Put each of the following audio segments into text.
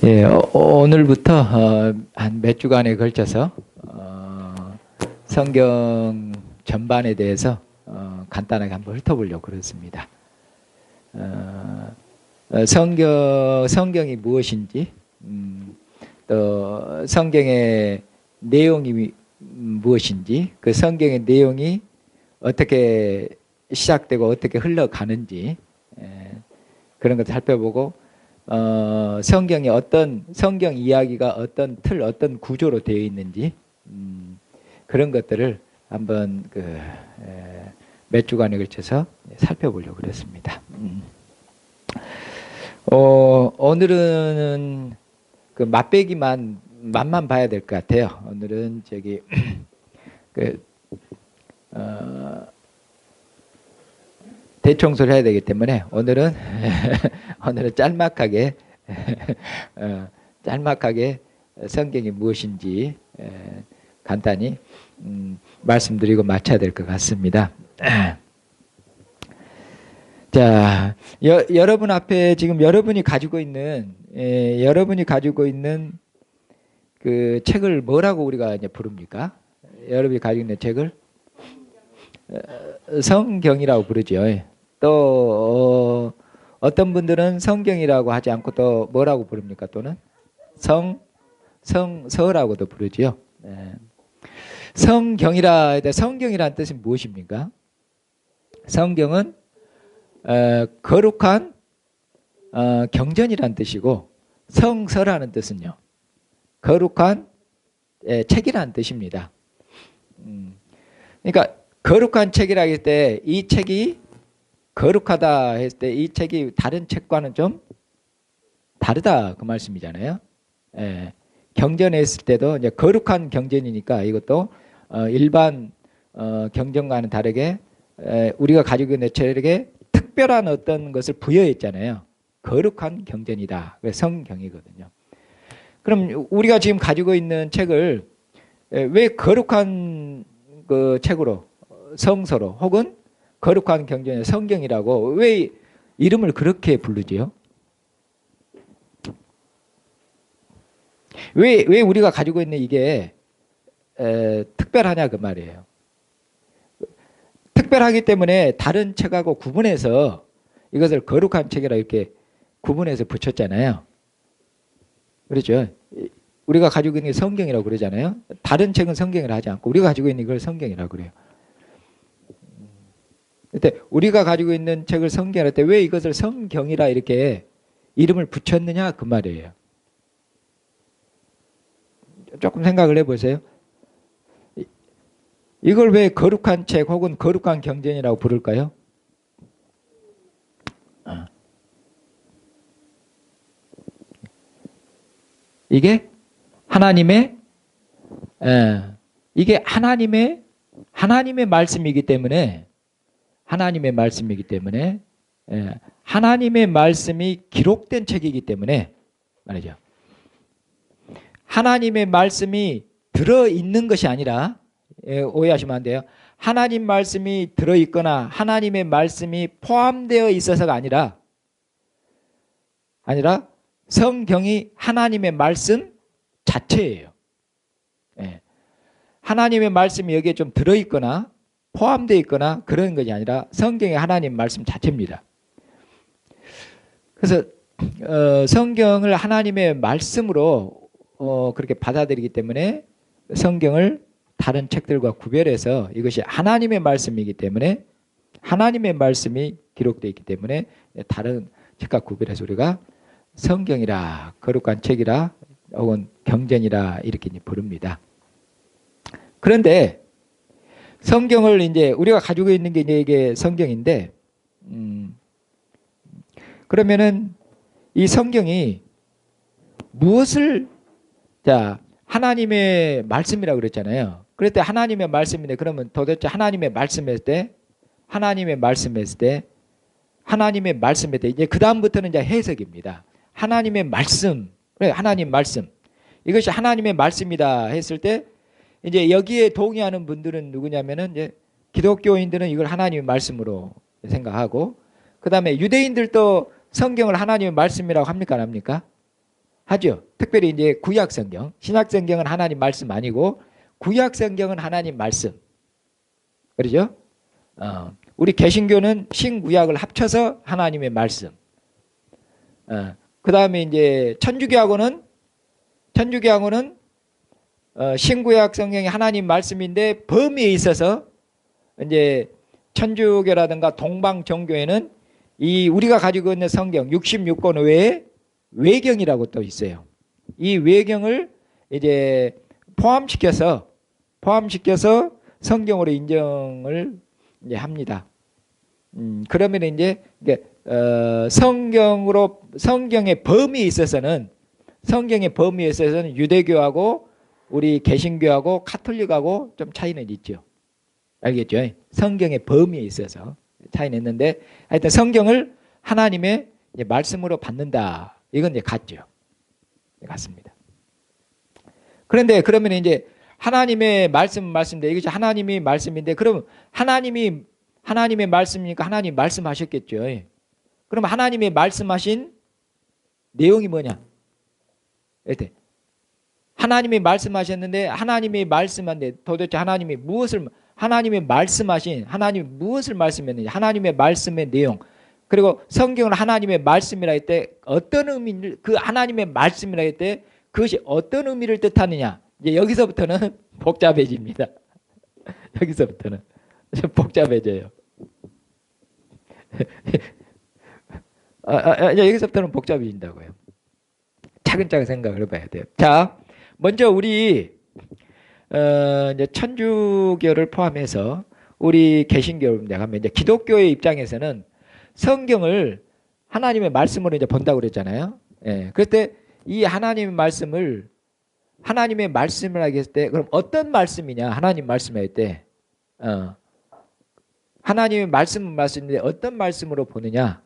예, 오늘부터 한 몇 주간에 걸쳐서 성경 전반에 대해서 간단하게 한번 훑어보려고 그렇습니다. 성경이 무엇인지, 또 성경의 내용이 무엇인지, 그 성경의 내용이 어떻게 시작되고 어떻게 흘러가는지 그런 것을 살펴보고, 성경이 성경 이야기가 어떤 틀, 어떤 구조로 되어 있는지, 그런 것들을 한번 몇 주간에 걸쳐서 살펴보려고 그랬습니다. 오늘은 그 맛만 봐야 될 것 같아요. 오늘은 대청소를 해야 되기 때문에 오늘은 짤막하게 성경이 무엇인지 간단히 말씀드리고 마쳐야 될 것 같습니다. 자, 여러분 앞에 지금 여러분이 가지고 있는 그 책을 뭐라고 우리가 이제 부릅니까? 여러분이 가지고 있는 책을 성경이라고 부르죠. 또 어떤 분들은 성경이라고 하지 않고 또 뭐라고 부릅니까? 또는 성서라고도 부르지요. 성경이라는 뜻이 무엇입니까? 성경은 거룩한 경전이라는 뜻이고, 성서라는 뜻은요, 거룩한 책이라는 뜻입니다. 그러니까 거룩한 책이라 할 때 이 책이 거룩하다 했을 때 이 책이 다른 책과는 좀 다르다 그 말씀이잖아요. 경전했을 때도 이제 거룩한 경전이니까 이것도 일반 경전과는 다르게 우리가 가지고 있는 책에게 특별한 어떤 것을 부여했잖아요. 거룩한 경전이다. 그래서 성경이거든요. 그럼 우리가 지금 가지고 있는 책을 왜 거룩한 그 책으로, 성서로, 혹은 거룩한 경전의 성경이라고 왜 이름을 그렇게 부르지요? 왜 우리가 가지고 있는 이게 특별하냐 그 말이에요. 특별하기 때문에 다른 책하고 구분해서 이것을 거룩한 책이라 이렇게 구분해서 붙였잖아요. 그렇죠? 우리가 가지고 있는 게 성경이라고 그러잖아요. 다른 책은 성경이라 하지 않고 우리가 가지고 있는 걸 성경이라고 그래요. 그때 우리가 가지고 있는 책을 성경이라 할 때 왜 이것을 성경이라 이렇게 이름을 붙였느냐 그 말이에요. 조금 생각을 해보세요. 이걸 왜 거룩한 책 혹은 거룩한 경전이라고 부를까요? 이게 이게 하나님의 말씀이기 때문에, 하나님의 말씀이 기록된 책이기 때문에 말이죠. 하나님의 말씀이 들어있는 것이 아니라, 오해하시면 안 돼요. 하나님 말씀이 들어있거나 하나님의 말씀이 포함되어 있어서가 아니라 성경이 하나님의 말씀 자체예요. 하나님의 말씀이 여기에 좀 들어있거나 포함되어 있거나 그런 것이 아니라 성경이 하나님 말씀 자체입니다. 그래서 성경을 하나님의 말씀으로 그렇게 받아들이기 때문에 성경을 다른 책들과 구별해서 이것이 하나님의 말씀이기 때문에, 하나님의 말씀이 기록되어 있기 때문에 다른 책과 구별해서 우리가 성경이라, 거룩한 책이라, 혹은 경전이라 이렇게 부릅니다. 그런데 성경을 이제 우리가 가지고 있는 게 이게 성경인데, 그러면은 이 성경이 무엇을, 하나님의 말씀이라고 그랬잖아요. 그럴 때 하나님의 말씀인데, 그러면 도대체 하나님의 말씀했을 때 이제 그 다음부터는 이제 해석입니다. 하나님의 말씀, 하나님 말씀, 이것이 하나님의 말씀이다 했을 때 이제 여기에 동의하는 분들은 누구냐면은 이제 기독교인들은 이걸 하나님의 말씀으로 생각하고, 그 다음에 유대인들도 성경을 하나님의 말씀이라고 합니까 안 합니까? 하죠. 특별히 이제 구약 성경, 신약 성경은 하나님 말씀 아니고 구약 성경은 하나님 말씀. 그러죠? 우리 개신교는 신구약을 합쳐서 하나님의 말씀. 그 다음에 이제 천주교하고는 신구약 성경이 하나님 말씀인데 범위에 있어서 이제 천주교라든가 동방 종교에는 이 우리가 가지고 있는 성경 66권 외에 외경이라고 또 있어요. 이 외경을 이제 포함시켜서 성경으로 인정을 이제 합니다. 그러면 이제 성경의 범위에 있어서는 유대교하고 우리 개신교하고 카톨릭하고 좀 차이는 있죠. 알겠죠? 성경의 범위에 있어서 차이는 있는데 하여튼 성경을 하나님의 이제 말씀으로 받는다. 이건 이제 같죠. 같습니다. 그런데 그러면 이제 하나님의 말씀인데 이것이 하나님의 말씀인데 그럼 하나님의 말씀이니까 하나님 말씀하셨겠죠. 그럼 하나님의 말씀하신 내용이 뭐냐? 이렇게 하나님이 말씀하셨는데 하나님이 말씀한데 도대체 하나님이 무엇을 말씀했느냐? 하나님의 말씀의 내용. 그리고 성경은 하나님의 말씀이라 할 때 어떤 의미를 그 하나님의 말씀이라 할 때 그것이 어떤 의미를 뜻하느냐? 이제 여기서부터는 복잡해집니다. 여기서부터는 복잡해져요. 여기서부터는 복잡해진다고요. 차근차근 생각을 해봐야 돼요. 자, 먼저 우리 이제 천주교를 포함해서 우리 개신교를 하면 이제 기독교의 입장에서는 성경을 하나님의 말씀으로 이제 본다고 그랬잖아요. 예. 그럴 때 이 하나님의 말씀을 하게 했을 때 그럼 어떤 말씀이냐? 하나님 말씀할 때 하나님의 말씀은 말씀인데 어떤 말씀으로 보느냐?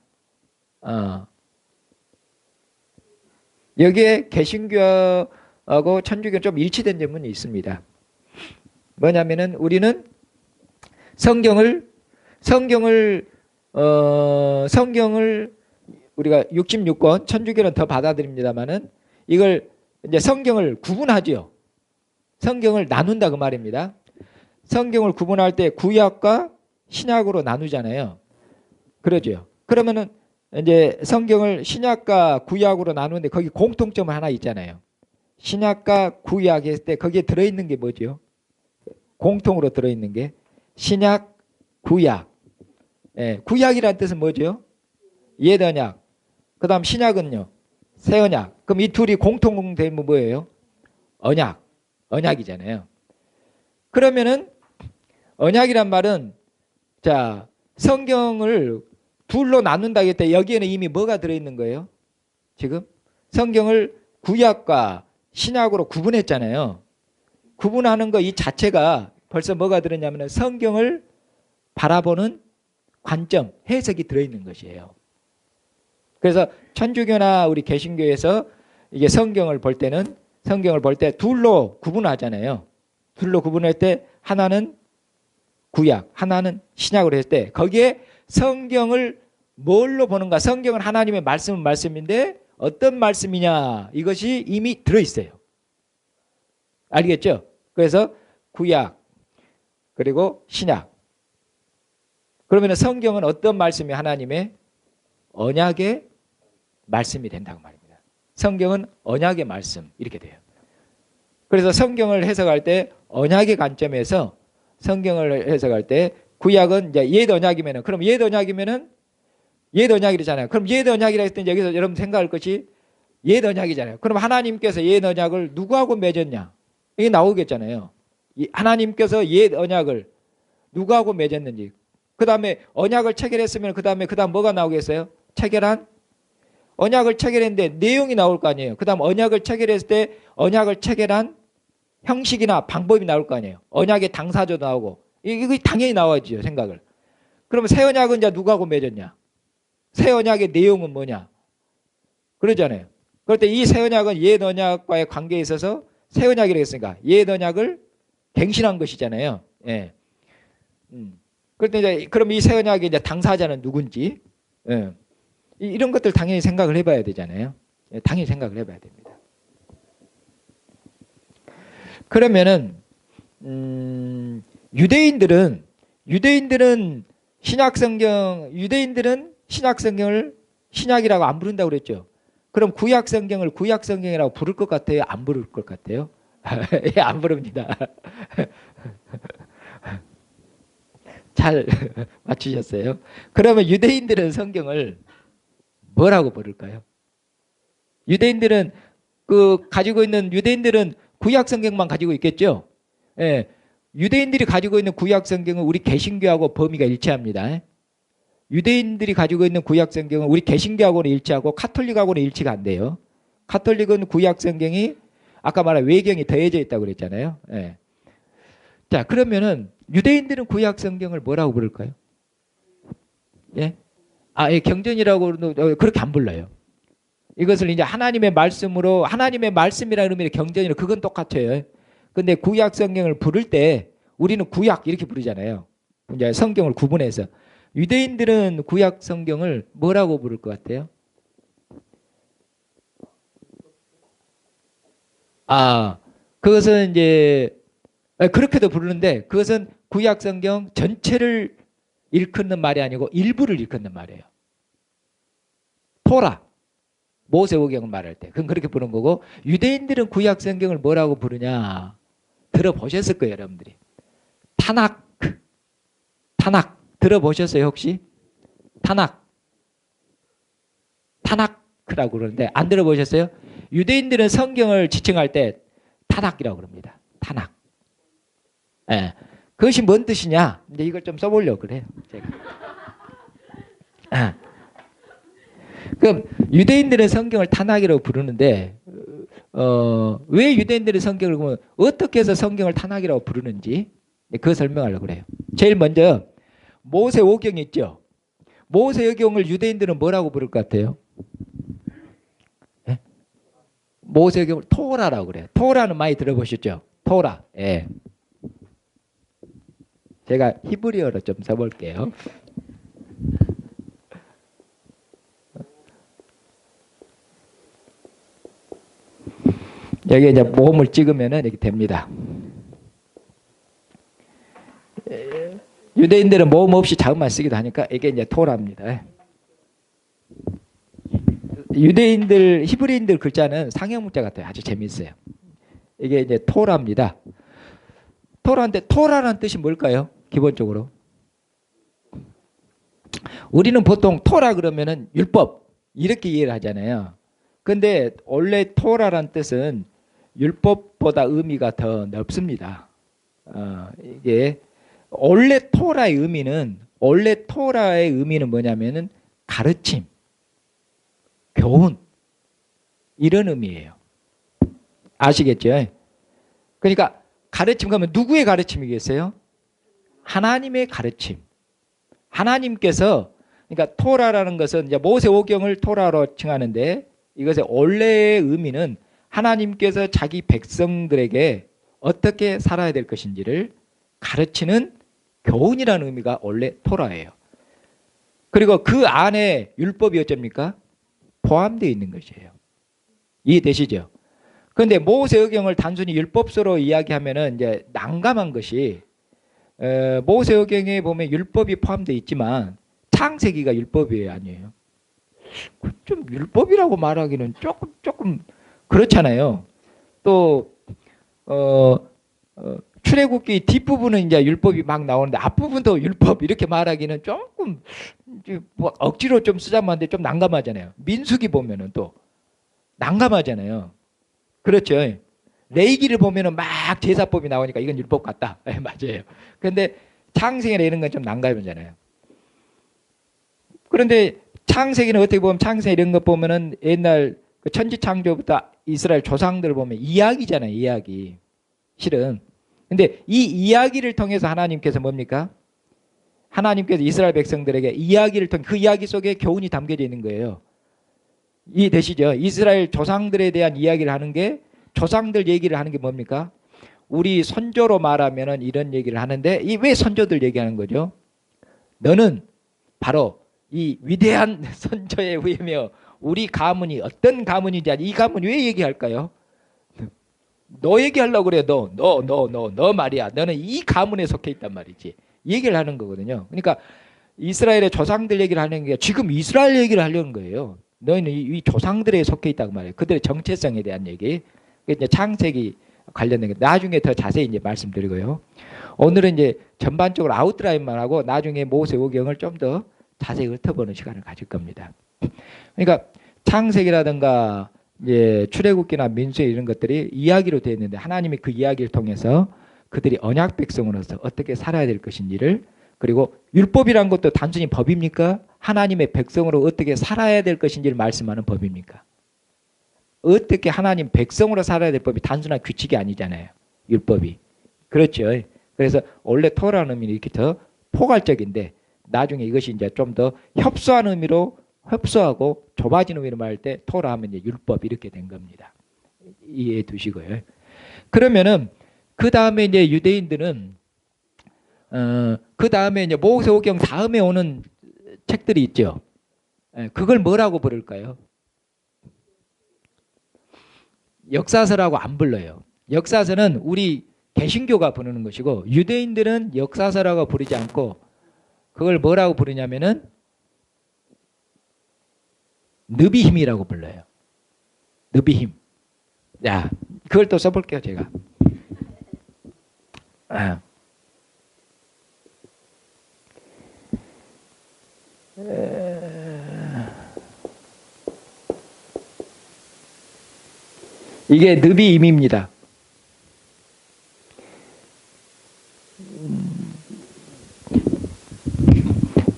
여기에 개신교하고 천주교 좀 일치된 점은 있습니다. 뭐냐면은 우리는 성경을 우리가 66권 천주교는 더 받아들입니다만은 이걸 이제 성경을 구분하죠. 성경을 나눈다 그 말입니다. 성경을 구분할 때 구약과 신약으로 나누잖아요. 그러죠. 그러면은 이제 성경을 신약과 구약으로 나누는데 거기 공통점 하나 있잖아요. 신약과 구약 했을 때 거기에 들어있는 게 뭐죠? 공통으로 들어있는 게 신약, 구약. 예, 구약이라는 뜻은 뭐죠? 옛 언약. 그 다음 신약은요? 새 언약. 그럼 이 둘이 공통되면 뭐예요? 언약이잖아요. 그러면은 언약이란 말은 자 성경을 둘로 나눈다 했을 때 여기에는 이미 뭐가 들어있는 거예요? 지금 성경을 구약과 신약으로 구분했잖아요. 구분하는 거 이 자체가 벌써 뭐가 들었냐면 성경을 바라보는 관점, 해석이 들어있는 것이에요. 그래서 천주교나 우리 개신교에서 이게 성경을 볼 때 둘로 구분하잖아요. 둘로 구분할 때 하나는 구약, 하나는 신약으로 했을 때 거기에 성경을 뭘로 보는가? 성경은 하나님의 말씀은 말씀인데 어떤 말씀이냐? 이것이 이미 들어있어요. 알겠죠? 그래서 구약 그리고 신약. 그러면 성경은 어떤 말씀이 하나님의 언약의 말씀이 된다고 말입니다. 성경은 언약의 말씀 이렇게 돼요. 그래서 성경을 해석할 때 언약의 관점에서 성경을 해석할 때 구약은 이제 옛 언약이면은 그럼 옛 언약이면은 옛 언약이잖아요. 그럼 옛 언약이라 했더니 여기서 여러분 생각할 것이 옛 언약이잖아요. 그럼 하나님께서 옛 언약을 누구하고 맺었냐? 이게 나오겠잖아요. 하나님께서 옛 언약을 누구하고 맺었는지. 그 다음에 언약을 체결했으면 그 다음 뭐가 나오겠어요? 언약을 체결했는데 내용이 나올 거 아니에요. 그 다음 언약을 체결했을 때 언약을 체결한 형식이나 방법이 나올 거 아니에요. 언약의 당사자도 나오고 이거 당연히 나와야죠. 생각을. 그러면 새 언약은 이제 누구하고 맺었냐? 새 언약의 내용은 뭐냐? 그러잖아요. 그럴 때 이 새 언약은 옛 언약과의 관계에 있어서 새 언약이라고 했으니까 옛 언약을 갱신한 것이잖아요. 예. 그럴 때 이제 그럼 이 새 언약의 이제 당사자는 누군지 이런 것들 당연히 생각을 해봐야 되잖아요. 예, 당연히 생각을 해봐야 됩니다. 그러면은 유대인들은 유대인들은 신약 성경을 신약이라고 안 부른다고 그랬죠. 그럼 구약 성경을 구약 성경이라고 부를 것 같아요? 안 부를 것 같아요? 예, 안 부릅니다. 잘 맞추셨어요. 그러면 유대인들은 성경을 뭐라고 부를까요? 유대인들은 유대인들은 구약 성경만 가지고 있겠죠. 예. 유대인들이 가지고 있는 구약 성경은 우리 개신교하고 범위가 일치합니다. 유대인들이 가지고 있는 구약 성경은 우리 개신교하고는 일치하고 카톨릭하고는 일치가 안 돼요. 카톨릭은 구약 성경이 아까 말한 외경이 더해져 있다고 그랬잖아요. 예. 자, 그러면은 유대인들은 구약 성경을 뭐라고 부를까요? 예? 예, 경전이라고 그렇게 안 불러요. 이것을 이제 하나님의 말씀으로 하나님의 말씀이라는 의미의 경전이라 그건 똑같아요. 근데 구약 성경을 부를 때 우리는 구약 이렇게 부르잖아요. 이제 성경을 구분해서 유대인들은 구약 성경을 뭐라고 부를 것 같아요? 그것은 이제 그렇게도 부르는데 그것은 구약 성경 전체를 일컫는 말이 아니고 일부를 일컫는 말이에요. 토라, 모세오경을 말할 때 그건 그렇게 부르는 거고 유대인들은 구약 성경을 뭐라고 부르냐 들어보셨을 거예요, 여러분들이. 타낙 들어보셨어요, 혹시? 타낙이라고 그러는데 안 들어보셨어요? 유대인들은 성경을 지칭할 때 타낙이라고 그럽니다. 타낙. 예. 그것이 뭔 뜻이냐? 이제 이걸 좀 써보려고 그래요. 제가. 그럼 유대인들은 성경을 타낙이라고 부르는데 왜 유대인들의 성경을 보면 어떻게 해서 성경을 타낙이라고 부르는지 그거 설명하려고 그래요. 제일 먼저 모세오경 있죠. 모세오경을 유대인들은 뭐라고 부를 것 같아요? 예? 모세오경을 토라라고 그래요. 토라는 많이 들어보셨죠? 토라. 예. 제가 히브리어로 좀 써볼게요. 여기 이제 모음을 찍으면 이렇게 됩니다. 유대인들은 모음 없이 자음만 쓰기도 하니까 이게 이제 토라입니다. 유대인들, 히브리인들 글자는 상형 문자 같아요. 아주 재미있어요. 이게 이제 토라입니다. 토라인데 토라라는 뜻이 뭘까요? 기본적으로. 우리는 보통 토라 그러면은 율법 이렇게 이해를 하잖아요. 근데 원래 토라라는 뜻은 율법보다 의미가 더 넓습니다. 이게 원래 토라의 의미는 뭐냐면은 가르침, 교훈 이런 의미예요. 아시겠죠? 그러니까 가르침 그러면 누구의 가르침이겠어요? 하나님의 가르침. 하나님께서 그러니까 토라라는 것은 이제 모세오경을 토라로 칭하는데 이것의 원래의 의미는 하나님께서 자기 백성들에게 어떻게 살아야 될 것인지를 가르치는 교훈이라는 의미가 원래 토라예요. 그리고 그 안에 율법이 어쩝니까? 포함되어 있는 것이에요. 이해되시죠? 그런데 모세오경을 단순히 율법서로 이야기하면은 이제 난감한 것이 모세오경에 보면 율법이 포함되어 있지만 창세기가 율법이 아니에요. 좀 율법이라고 말하기는 조금 그렇잖아요. 또 출애굽기 뒷부분은 이제 율법이 막 나오는데 앞부분도 율법 이렇게 말하기는 조금 뭐 억지로 좀 쓰자면 하는데 좀 난감하잖아요. 민수기 보면은 또 난감하잖아요. 그렇죠. 레위기를 보면은 막 제사법이 나오니까 이건 율법 같다. 맞아요. 그런데 창세기나 이런 건 좀 난감하잖아요. 그런데 창세기는 어떻게 보면 창세기 이런 것 보면은 옛날 그 천지창조부터 이스라엘 조상들을 보면 이야기잖아요. 이야기. 실은. 근데 이 이야기를 통해서 하나님께서 뭡니까? 하나님께서 이스라엘 백성들에게 이야기를 통해 그 이야기 속에 교훈이 담겨져 있는 거예요. 이해되시죠? 이스라엘 조상들에 대한 이야기를 하는 게 조상들 얘기를 하는 게 뭡니까? 우리 선조로 말하면은 이런 얘기를 하는데 이 왜 선조들 얘기하는 거죠? 너는 바로 이 위대한 선조의 후예며 우리 가문이 어떤 가문인지 이 가문 왜 얘기할까요? 너 얘기하려고 그래. 너 말이야. 너는 이 가문에 속해 있단 말이지. 이 얘기를 하는 거거든요. 그러니까 이스라엘의 조상들 얘기를 하는 게 지금 이스라엘 얘기를 하려는 거예요. 너희는 이 조상들에 속해 있다고 말해요. 그들의 정체성에 대한 얘기. 그게 이제 창세기 관련된 게 나중에 더 자세히 이제 말씀드리고요. 오늘은 이제 전반적으로 아웃라인만 하고 나중에 모세오경을 좀 더 자세히 훑어보는 시간을 가질 겁니다. 그러니까 창세기라든가 이제 출애굽기나 민수에 이런 것들이 이야기로 되어 있는데 하나님이 그 이야기를 통해서 그들이 언약 백성으로서 어떻게 살아야 될 것인지를 그리고 율법이란 것도 단순히 법입니까? 하나님의 백성으로 어떻게 살아야 될 것인지를 말씀하는 법입니까? 어떻게 하나님 백성으로 살아야 될 법이 단순한 규칙이 아니잖아요. 율법이. 그렇죠. 그래서 원래 토라는 의미는 이렇게 더 포괄적인데 나중에 이것이 이제 좀 더 협소한 의미로 협소하고 좁아진 의미로 말할 때 토라 하면 이제 율법 이렇게 된 겁니다. 이해해 두시고요. 그러면은 그 다음에 이제 유대인들은 그 다음에 이제 모세오경 다음에 오는 책들이 있죠. 그걸 뭐라고 부를까요? 역사서라고 안 불러요. 역사서는 우리 개신교가 부르는 것이고 유대인들은 역사서라고 부르지 않고 그걸 뭐라고 부르냐면은 느비힘이라고 불러요. 느비힘. 자, 그걸 또 써볼게요, 제가. 이게 느비임입니다.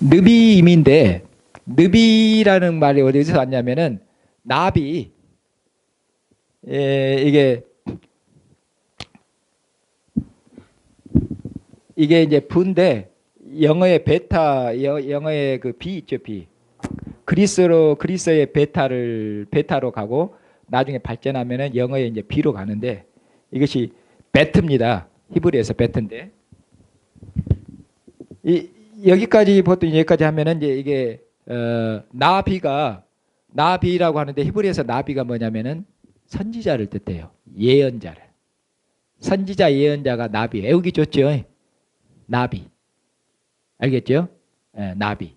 느비임인데 느비라는 말이 어디서 왔냐면은 나비 이게 이제 부인데 영어의 베타 영어의 그 비 있죠 비 그리스어의 베타로 가고 나중에 발전하면은 영어의 이제 비로 가는데 이것이 베트입니다. 히브리에서 베트인데 여기까지 보통 여기까지 하면은 이제 이게 나비라고 하는데 히브리에서 나비가 뭐냐면은 선지자를 뜻해요. 예언자를. 선지자 예언자가 나비. 외우기 좋죠. 나비. 알겠죠? 나비.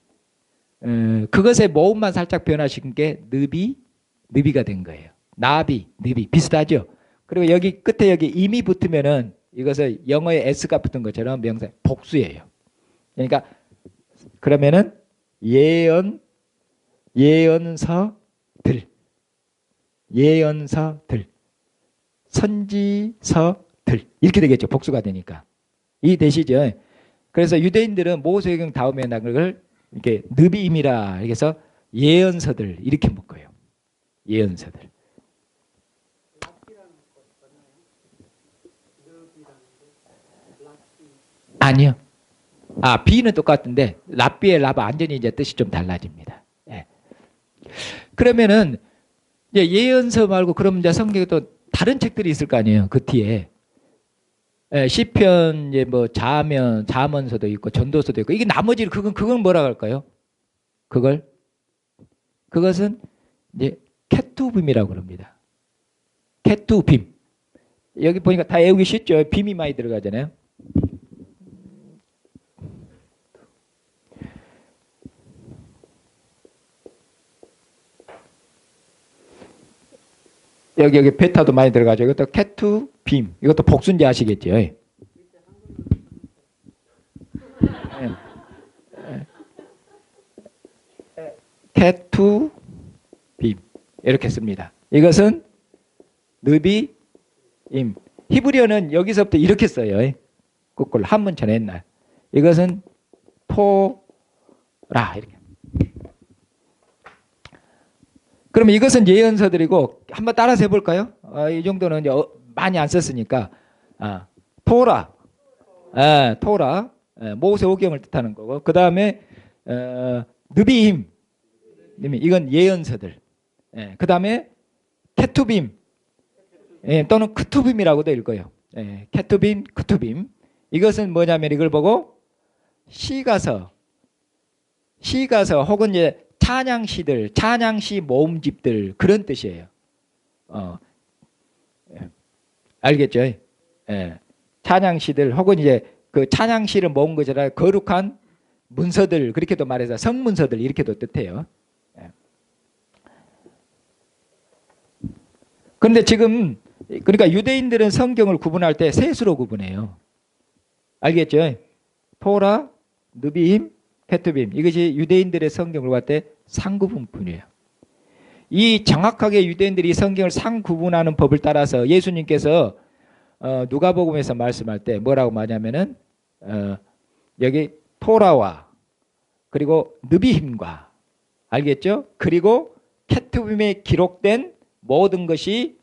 그것의 모음만 살짝 변화시킨 게 느비가 된 거예요. 나비, 느비 비슷하죠? 그리고 여기 끝에 여기 임이 붙으면은 이것을 영어에 s가 붙은 것처럼 명사 복수예요. 그러니까 그러면은 예언서들, 선지서들 이렇게 되겠죠. 복수가 되니까. 이해되시죠? 그래서 유대인들은 모세오경 다음에 난 걸 이렇게 느비임이라 해서 예언서들 이렇게 묶어요. 예언서들. 아니요. 비는 똑같은데 랍비의 랍 완전히 이제 뜻이 좀 달라집니다. 예. 그러면은 이제 예언서 말고 그럼 이제 성경에 또 다른 책들이 있을 거 아니에요. 그 뒤에 시편 이제 뭐 잠언서도 있고 전도서도 있고 이게 나머지 그건 뭐라 할까요? 그것은 이제 케투빔이라고 그럽니다. 케투빔. 여기 보니까 다 외우기 쉽죠. 빔이 많이 들어가잖아요. 여기 베타도 많이 들어가죠. 이것도 캐투 빔. 이것도 복순지 아시겠죠? 캐투 빔. 이렇게 씁니다. 이것은 느비임. 히브리어는 여기서부터 이렇게 써요. 거꾸로 한문처럼 옛날. 이것은 토라 이렇게. 그러면 이것은 예언서들이고 한번 따라서 해볼까요? 이 정도는 이제 많이 안 썼으니까 토라, 토라, 모세오경을 뜻하는 거고 그 다음에 느비임, 이건 예언서들. 그 다음에 케투빔 또는 크투빔이라고도 읽어요. 케투빔, 크투빔. 이것은 뭐냐면 이걸 보고 시가서 혹은 이제 찬양시들, 찬양시 모음집들 그런 뜻이에요. 알겠죠? 예. 찬양시들 혹은 이제 그 찬양시를 모은 거잖아요. 거룩한 문서들 그렇게도 말해서 성문서들 이렇게도 뜻해요. 예. 그런데 지금 그러니까 유대인들은 성경을 구분할 때 셋으로 구분해요. 알겠죠? 토라, 느비임, 케투빔 이것이 유대인들의 성경을 볼 때 상구분이에요. 이 정확하게 유대인들이 성경을 상구분하는 법을 따라서 예수님께서 누가복음에서 말씀할 때 뭐라고 말하냐면은 여기 토라와 그리고 느비힘과 알겠죠? 그리고 케투빔에 기록된 모든 것이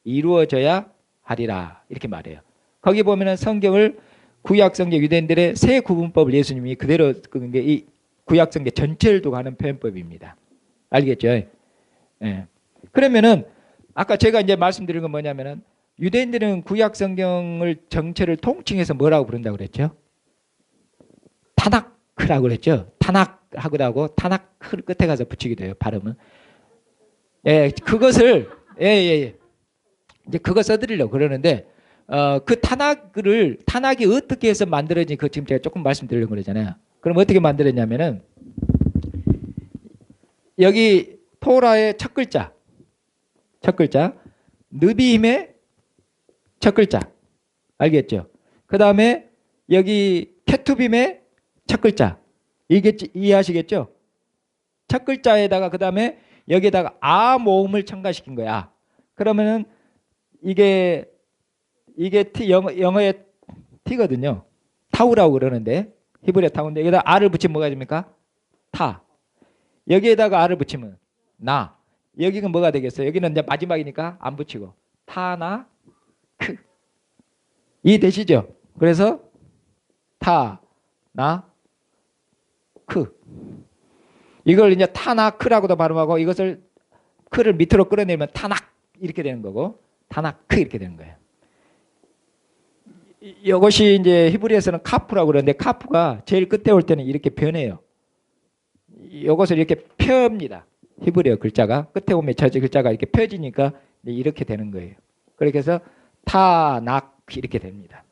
이루어져야 하리라 이렇게 말해요. 거기 보면은 성경을 구약성경 유대인들의 세 구분법을 예수님이 그대로 이 구약성경 전체를 두고 하는 표현법입니다. 알겠죠? 예. 그러면은 아까 제가 이제 말씀드린 건 뭐냐면은 유대인들은 구약성경을 전체를 통칭해서 뭐라고 부른다고 그랬죠? 타나크라고 그랬죠? 타나크하고 타나크 끝에 가서 붙이기도 해요. 발음은. 예, 그것을 예. 이제 그거 써드리려고 그러는데 그 타낙이 어떻게 해서 만들어진 그 지금 제가 조금 말씀드리려고 그러잖아요. 그럼 어떻게 만들었냐면은 여기 토라의 첫 글자, 느비힘의 첫 글자, 알겠죠? 그 다음에 여기 케투빔의 첫 글자, 이게 이해하시겠죠? 첫 글자에다가 그 다음에 여기에다가 아 모음을 첨가시킨 거야. 그러면은 이게 영어의 T거든요. 타우라고 그러는데 히브리어 타우인데 여기다 R을 붙이면 뭐가 됩니까? 타. 여기에다가 R을 붙이면 나. 여기는 뭐가 되겠어요? 여기는 이제 마지막이니까 안 붙이고 타나 크. 이해되시죠? 그래서 타나 크. 이걸 이제 타나 크라고도 발음하고 이것을 크를 밑으로 끌어내면 타낙 이렇게 되는 거고 타나크 이렇게 되는 거예요. 이것이 이제 히브리어에서는 카프라고 그러는데 카프가 제일 끝에 올 때는 이렇게 변해요. 이것을 이렇게 펴입니다. 히브리어 글자가 끝에 오면 저 글자가 이렇게 펴지니까 이렇게 되는 거예요. 그렇게 해서 타낙 이렇게 됩니다.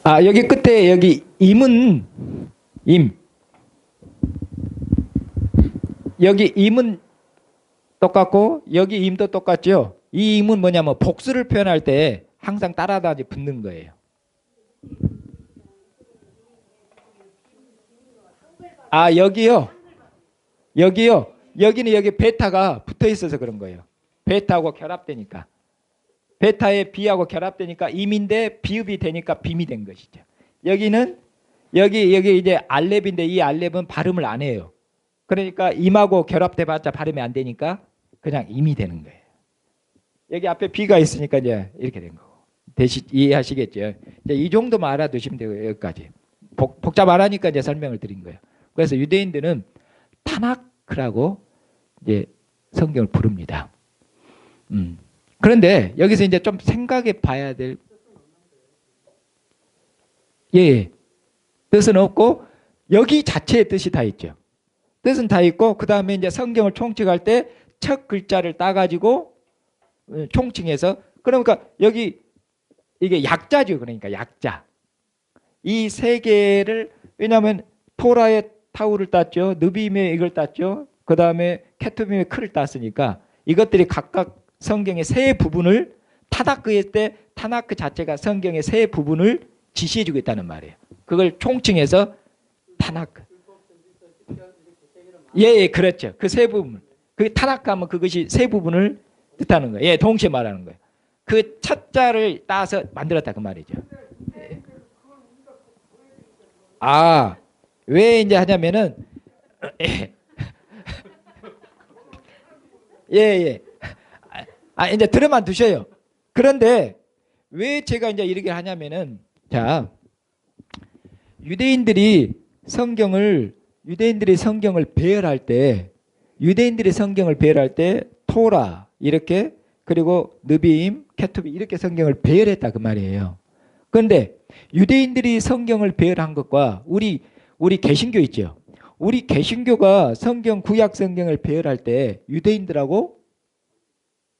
아 여기 끝에 여기 임은 임 여기 임은 똑같고 여기 임도 똑같죠. 이 임은 뭐냐면 복수를 표현할 때 항상 따라다 붙는 거예요. 아 여기요 여기는 여기 베타가 붙어 있어서 그런 거예요. 베타하고 결합되니까 베타에 비하고 결합되니까 임인데 비읍이 되니까 빔이 된 것이죠. 여기는 여기 이제 알렙인데 이 알렙은 발음을 안 해요. 그러니까 임하고 결합돼봤자 발음이 안 되니까 그냥 임이 되는 거예요. 여기 앞에 비가 있으니까 이제 이렇게 된 거고. 대신 이해하시겠죠? 이제 이 정도만 알아두시면 돼요. 여기까지. 복잡 안 하니까 이제 설명을 드린 거예요. 그래서 유대인들은 타나크라고 이제 성경을 부릅니다. 그런데 여기서 이제 좀 생각해 봐야 될 예. 뜻은 없고 여기 자체의 뜻이 다 있죠. 뜻은 다 있고 그 다음에 이제 성경을 총칭할 때 첫 글자를 따가지고 총칭해서 그러니까 여기 이게 약자죠. 그러니까 약자. 이 세 개를 왜냐하면 토라의 타우를 땄죠. 느비임의 이걸 땄죠. 그 다음에 케투빔의 크를 땄으니까 이것들이 각각 성경의 세 부분을 타나크일 때 타나크 자체가 성경의 세 부분을 지시해주고 있다는 말이에요. 그걸 총칭해서 타나크. 예, 그렇죠. 그 세 부분. 그 타나크 하면 그것이 세 부분을 뜻하는 거예요. 예, 동시에 말하는 거예요. 그 첫 자를 따서 만들었다 그 말이죠. 예. 아, 왜 이제 하냐면은 예. 아, 이제 들어만 두셔요. 그런데 왜 제가 이제 이렇게 하냐면은 자, 유대인들이 성경을 배열할 때 토라 이렇게 그리고 느비임, 케투비 이렇게 성경을 배열했다 그 말이에요. 그런데 유대인들이 성경을 배열한 것과 우리 개신교 있죠. 우리 개신교가 구약 성경을 배열할 때 유대인들하고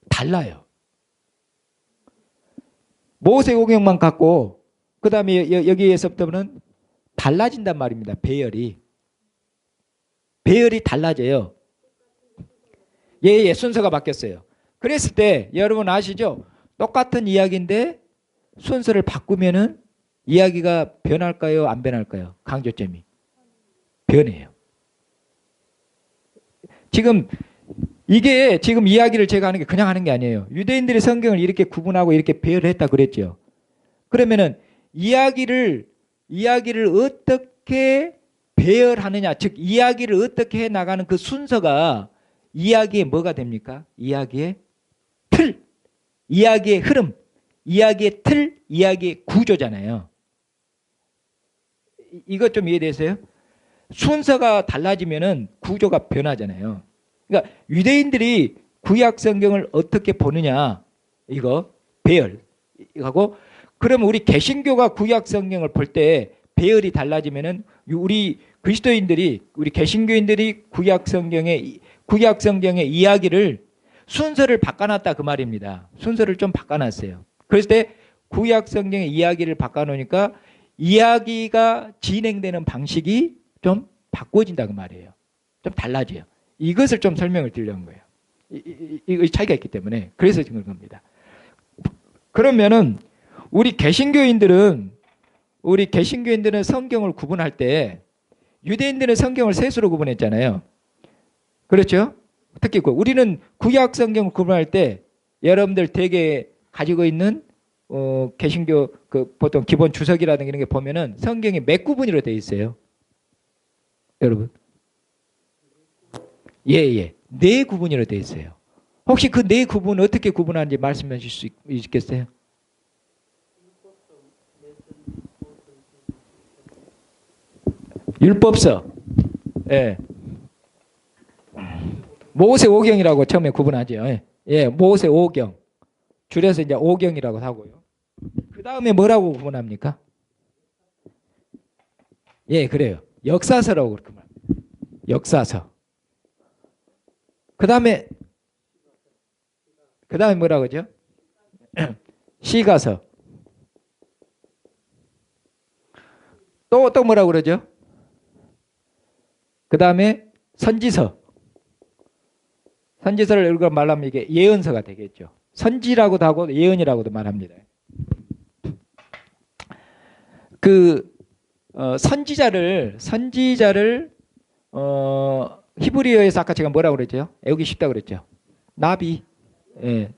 달라요. 모세오경만 갖고 그 다음에 여기에서부터는 달라진단 말입니다. 배열이 달라져요. 예, 순서가 바뀌었어요. 그랬을 때 여러분 아시죠? 똑같은 이야기인데 순서를 바꾸면은 이야기가 변할까요? 안 변할까요? 강조점이 변해요. 지금 이야기를 제가 하는 게 그냥 하는 게 아니에요. 유대인들이 성경을 이렇게 구분하고 이렇게 배열했다 그랬죠. 그러면은 이야기를 어떻게 배열하느냐, 즉 이야기를 어떻게 해 나가는 그 순서가 이야기의 뭐가 됩니까? 이야기의 틀, 이야기의 흐름, 이야기의 틀, 이야기의 구조잖아요. 이것 좀 이해되세요? 순서가 달라지면은 구조가 변하잖아요. 그러니까 유대인들이 구약 성경을 어떻게 보느냐, 이거 배열하고, 그러면 우리 개신교가 구약 성경을 볼 때 배열이 달라지면은 우리 그리스도인들이, 우리 개신교인들이 구약 성경의 이야기를 순서를 바꿔놨다 그 말입니다. 순서를 좀 바꿔놨어요. 그랬을 때 구약 성경의 이야기를 바꿔놓으니까 이야기가 진행되는 방식이 좀 바꿔진다 그 말이에요. 좀 달라져요. 이것을 좀 설명을 드리려는 거예요. 이 차이가 있기 때문에. 그래서 그런 겁니다. 그러면은 우리 개신교인들은 성경을 구분할 때 유대인들은 성경을 셋으로 구분했잖아요. 그렇죠? 특히 우리는 구약 성경을 구분할 때 여러분들 대개 가지고 있는 개신교 보통 기본 주석이라든가 이런 게 보면은 성경이 몇 구분으로 되어 있어요? 여러분? 예. 4구분으로 되어 있어요. 혹시 그 4구분 어떻게 구분하는지 말씀해 주실 수 있겠어요? 율법서. 예. 모세오경이라고 처음에 구분하죠. 예, 모세오경. 줄여서 이제 오경이라고 하고요. 그 다음에 뭐라고 구분합니까? 예, 그래요. 역사서라고 그렇게 말합니다. 역사서. 그 다음에 뭐라고 하죠? 시가서. 또 뭐라고 그러죠? 그 다음에 선지서. 선지서를 읽어 말하면 이게 예언서가 되겠죠. 선지라고도 하고 예언이라고도 말합니다. 선지자를 히브리어에서 아까 제가 뭐라고 그랬죠? 외우기 쉽다고 그랬죠. 나비. 예,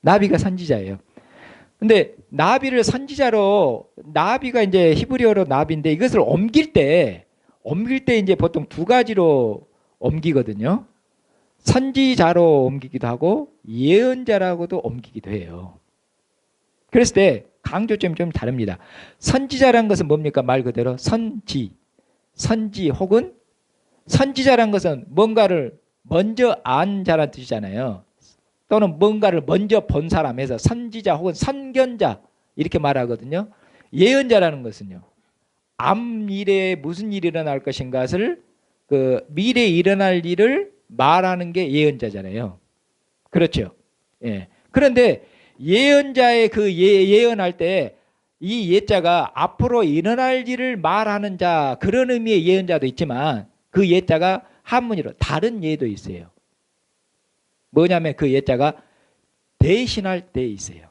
나비가 선지자예요. 근데 나비가 이제 히브리어로 나비인데 이것을 옮길 때 이제 보통 2가지로 옮기거든요. 선지자로 옮기기도 하고 예언자라고도 옮기기도 해요. 그랬을 때 강조점이 좀 다릅니다. 선지자라는 것은 뭡니까? 말 그대로 선지 혹은 선지자라는 것은 뭔가를 먼저 안 자란 뜻이잖아요. 또는 뭔가를 먼저 본 사람에서 선지자 혹은 선견자 이렇게 말하거든요. 예언자라는 것은요. 앞미래에 무슨 일이 일어날 것인가를 미래에 일어날 일을 말하는 게 예언자잖아요. 그렇죠. 예. 그런데 예언자의 예언할 때 이 예자가 앞으로 일어날 일을 말하는 자 그런 의미의 예언자도 있지만 그 예자가 한문으로 다른 예도 있어요. 뭐냐면 그 예자가 대신할 때 있어요.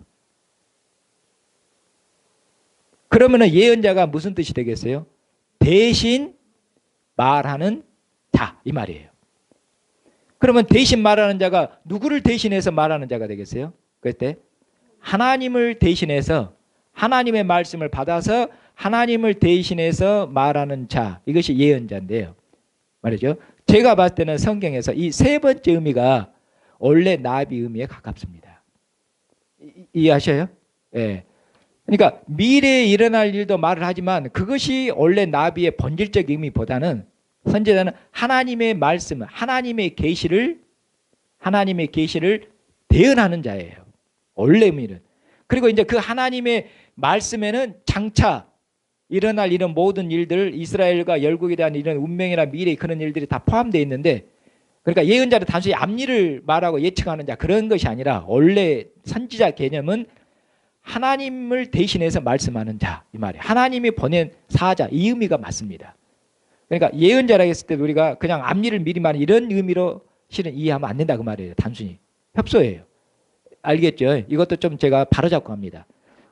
그러면은 예언자가 무슨 뜻이 되겠어요? 대신 말하는 자 이 말이에요. 그러면 대신 말하는 자가 누구를 대신해서 말하는 자가 되겠어요? 그때 하나님을 대신해서 하나님의 말씀을 받아서 하나님을 대신해서 말하는 자 이것이 예언자인데요. 말이죠. 제가 봤을 때는 성경에서 이 3번째 의미가 원래 나비 의미에 가깝습니다. 이해하셔요? 예. 그러니까 미래에 일어날 일도 말을 하지만 그것이 원래 나비의 본질적 의미보다는 선지자는 하나님의 말씀, 하나님의 계시를 대언하는 자예요. 원래 의미는. 그리고 이제 그 하나님의 말씀에는 장차 일어날 이런 모든 일들, 이스라엘과 열국에 대한 이런 운명이나 미래 그런 일들이 다 포함되어 있는데, 그러니까 예언자는 단순히 앞일을 말하고 예측하는 자 그런 것이 아니라 원래 선지자 개념은 하나님을 대신해서 말씀하는 자 이 말이에요. 하나님이 보낸 사자 이 의미가 맞습니다. 그러니까 예언자라고 했을 때 우리가 그냥 앞일을 미리 말하는 이런 의미로 실은 이해하면 안 된다 그 말이에요. 단순히 협소예요. 알겠죠? 이것도 좀 제가 바로잡고 합니다.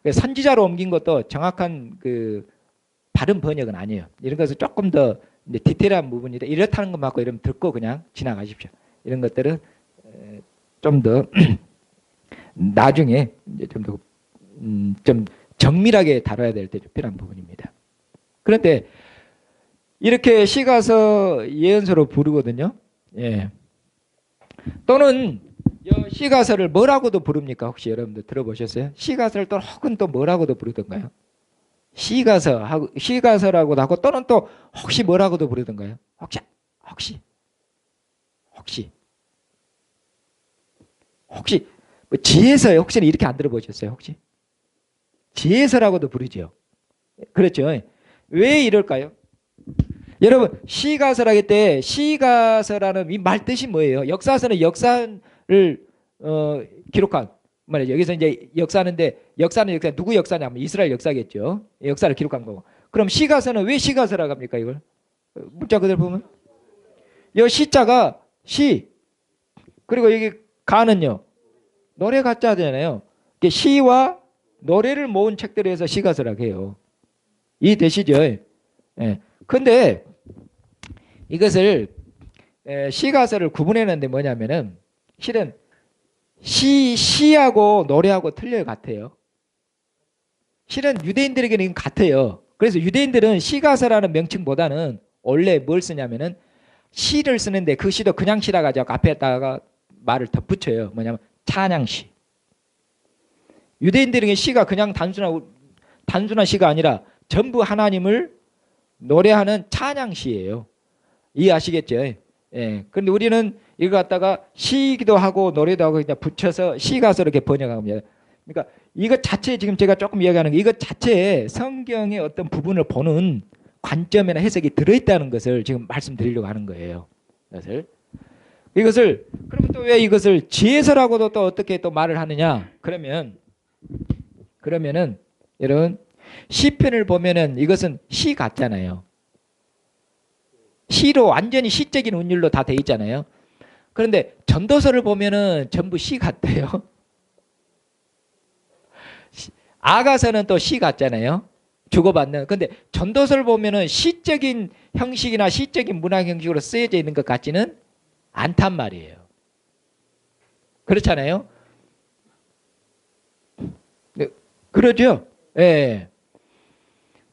선지자로 옮긴 것도 정확한 그 바른 번역은 아니에요. 이런 것은 조금 더 디테일한 부분이다. 이렇다는 것 맞고 이러면 듣고 그냥 지나가십시오. 이런 것들은 좀 더 나중에 좀 더 좀 정밀하게 다뤄야 될 때 필요한 부분입니다. 그런데 이렇게 시가서 예언서로 부르거든요. 예. 또는 시가서를 뭐라고도 부릅니까? 혹시 여러분들 들어보셨어요? 시가서를 또 혹은 또 뭐라고도 부르던가요? 시가서라고도 하고 또는 또 혹시 뭐라고도 부르던가요? 혹시 뭐 지혜서요? 혹시는 이렇게 안 들어보셨어요? 혹시 지혜서라고도 부르죠. 그렇죠. 왜 이럴까요? 여러분 시가서라 할 때 시가서라는 이 말 뜻이 뭐예요? 역사서는 역사를 기록한 말이죠. 여기서 이제 역사하는데 역사는 역사 누구 역사냐면 이스라엘 역사겠죠. 역사를 기록한 거고. 그럼 시가서는 왜 시가서라고 합니까 이걸? 문자 그대로 보면 이 시자가 시 그리고 여기 가는요 노래 가짜잖아요. 시와 노래를 모은 책들에 해서 시가서라고 해요. 이해되시죠? 예. 근데 이것을 시가서를 구분해내는데 뭐냐면은 실은 시하고 노래하고 틀려요. 같아요. 실은 유대인들에게는 이건 같아요. 그래서 유대인들은 시가서라는 명칭보다는 원래 뭘 쓰냐면은 시를 쓰는데 그 시도 그냥 시라 가지고 앞에다가 말을 덧붙여요. 뭐냐면 찬양시. 유대인들에게 시가 그냥 단순한 시가 아니라 전부 하나님을 노래하는 찬양시예요. 이해하시겠죠? 예. 그런데 우리는 이거 갖다가 시기도 하고 노래도 하고 그냥 붙여서 시가서 이렇게 번역합니다. 그러니까 이것 자체에 지금 제가 조금 이야기하는 게 이것 자체에 성경의 어떤 부분을 보는 관점이나 해석이 들어있다는 것을 지금 말씀드리려고 하는 거예요. 이것을 그러면 또 왜 이것을 지혜서라고도 또 어떻게 또 말을 하느냐? 그러면은 여러분 시편을 보면은 이것은 시 같잖아요. 시로 완전히 시적인 운율로 다 돼 있잖아요. 그런데 전도서를 보면은 전부 시 같아요. 아가서는 또 시 같잖아요. 주고받는. 근데 전도서를 보면은 시적인 형식이나 시적인 문학 형식으로 쓰여져 있는 것 같지는 않단 말이에요. 그렇잖아요. 그러죠. 예.